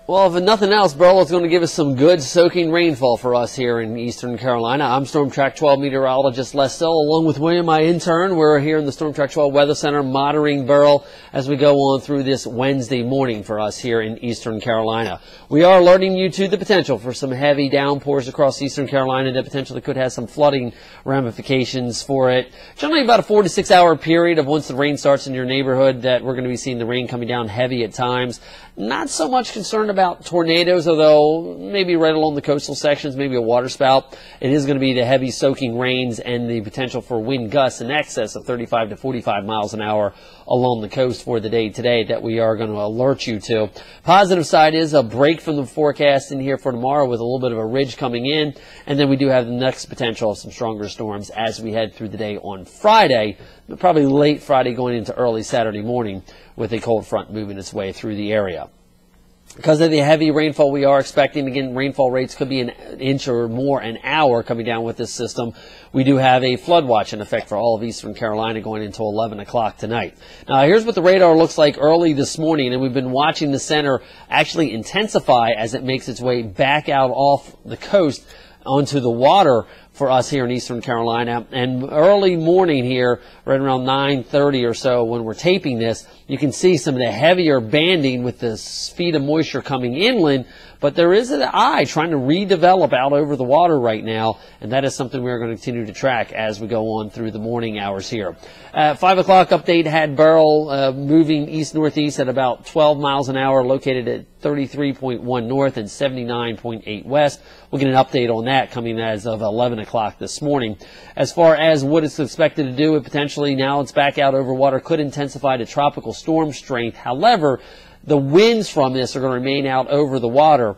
Well, if nothing else, Beryl is going to give us some good soaking rainfall for us here in Eastern Carolina. I'm Storm Track 12 meteorologist Les Still, along with William, my intern. We're here in the Storm Track 12 Weather Center monitoring Beryl as we go on through this Wednesday morning for us here in Eastern Carolina. We are alerting you to the potential for some heavy downpours across Eastern Carolina that potentially could have some flooding ramifications for it. Generally about a 4 to 6 hour period of once the rain starts in your neighborhood that we're going to be seeing the rain coming down heavy at times. Not so much concerned about tornadoes, although maybe right along the coastal sections, maybe a waterspout. It is going to be the heavy soaking rains and the potential for wind gusts in excess of 35 to 45 miles an hour along the coast for the day today that we are going to alert you to. Positive side is a break from the forecast in here for tomorrow with a little bit of a ridge coming in, and then we do have the next potential of some stronger storms as we head through the day on Friday, but probably late Friday going into early Saturday morning with a cold front moving its way through the area. Because of the heavy rainfall we are expecting, again, rainfall rates could be an inch or more an hour coming down with this system. We do have a flood watch in effect for all of Eastern Carolina going into 11 o'clock tonight. Now, here's what the radar looks like early this morning, and we've been watching the center actually intensify as it makes its way back out off the coast onto the water for us here in Eastern Carolina. And early morning here, right around 9:30 or so when we're taping this, you can see some of the heavier banding with the feet of moisture coming inland, but there is an eye trying to redevelop out over the water right now, and that is something we're going to continue to track as we go on through the morning hours here. 5 o'clock update had Beryl moving east-northeast at about 12 miles an hour, located at 33.1 north and 79.8 west. We'll get an update on that coming as of 11 o'clock this morning. As far as what it's expected to do, it potentially, now it's back out over water, could intensify to tropical storm strength. However, the winds from this are going to remain out over the water.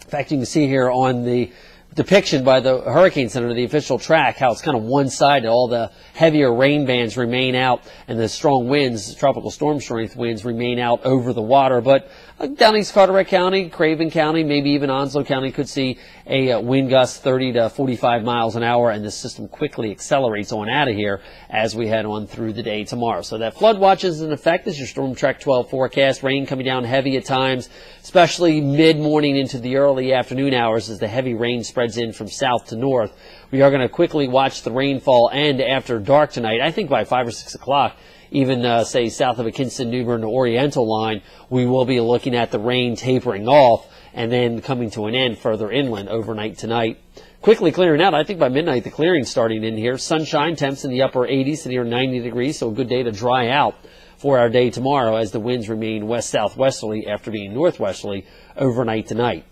In fact, you can see here on the depiction by the Hurricane Center, the official track, how it's kind of one-sided. All the heavier rain bands remain out, and the strong winds, tropical storm strength winds, remain out over the water. But down East Carteret County, Craven County, maybe even Onslow County could see a wind gust 30 to 45 miles an hour, and the system quickly accelerates on out of here as we head on through the day tomorrow. So that flood watch is in effect. This is your Storm Track 12 forecast. Rain coming down heavy at times, especially mid-morning into the early afternoon hours as the heavy rain spreads in from south to north. We are going to quickly watch the rainfall end after dark tonight. I think by 5 or 6 o'clock, even say south of the Kinston, New Bern, Oriental line, we will be looking at the rain tapering off and then coming to an end further inland overnight tonight. Quickly clearing out. I think by midnight the clearing's starting in here. Sunshine, temps in the upper 80s to near 90 degrees, so a good day to dry out for our day tomorrow as the winds remain west-southwesterly after being northwesterly overnight tonight.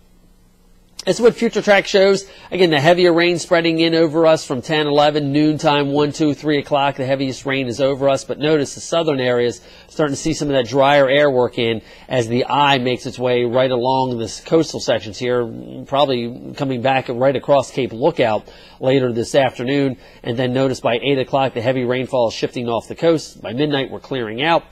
That's what future track shows. Again, the heavier rain spreading in over us from 10, 11, noontime, 1, 2, 3 o'clock. The heaviest rain is over us. But notice the southern areas starting to see some of that drier air work in as the eye makes its way right along this coastal sections here, probably coming back right across Cape Lookout later this afternoon. And then notice by 8 o'clock, the heavy rainfall is shifting off the coast. By midnight, we're clearing out.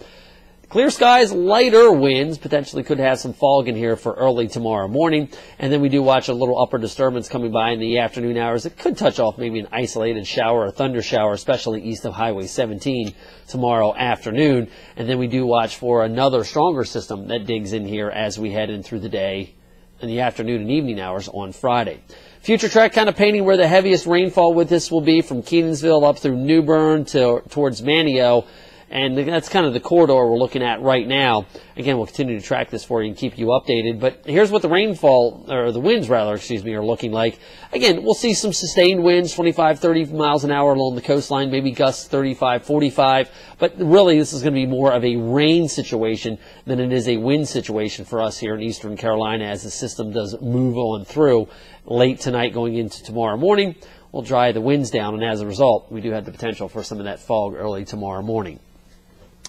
Clear skies, lighter winds, potentially could have some fog in here for early tomorrow morning. And then we do watch a little upper disturbance coming by in the afternoon hours. It could touch off maybe an isolated shower or thunder shower, especially east of Highway 17 tomorrow afternoon. And then we do watch for another stronger system that digs in here as we head in through the day in the afternoon and evening hours on Friday. Future track kind of painting where the heaviest rainfall with this will be from Kenansville up through New Bern towards Manio. And that's kind of the corridor we're looking at right now. Again, we'll continue to track this for you and keep you updated. But here's what the rainfall, or the winds rather, excuse me, are looking like. Again, we'll see some sustained winds, 25, 30 miles an hour along the coastline, maybe gusts 35, 45. But really, this is going to be more of a rain situation than it is a wind situation for us here in Eastern Carolina as the system does move on through late tonight going into tomorrow morning. We'll dry the winds down, and as a result, we do have the potential for some of that fog early tomorrow morning.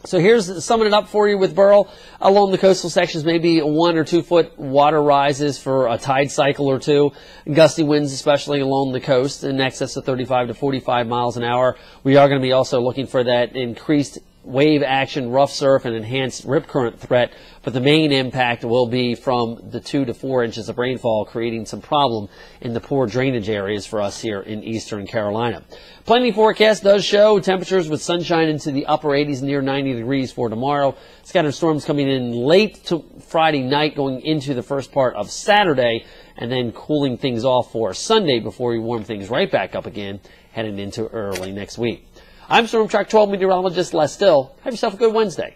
So here's summing it up for you with Beryl. Along the coastal sections, maybe 1 or 2 foot water rises for a tide cycle or two. Gusty winds, especially along the coast, in excess of 35 to 45 miles an hour. We are going to be also looking for that increased wave action, rough surf, and enhanced rip current threat, but the main impact will be from the 2 to 4 inches of rainfall, creating some problem in the poor drainage areas for us here in eastern Carolina. Plenty forecast does show temperatures with sunshine into the upper 80s, near 90 degrees for tomorrow. Scattered storms coming in late to Friday night, going into the first part of Saturday, and then cooling things off for Sunday before we warm things right back up again, heading into early next week. I'm Storm Track 12 meteorologist Les Still. Have yourself a good Wednesday.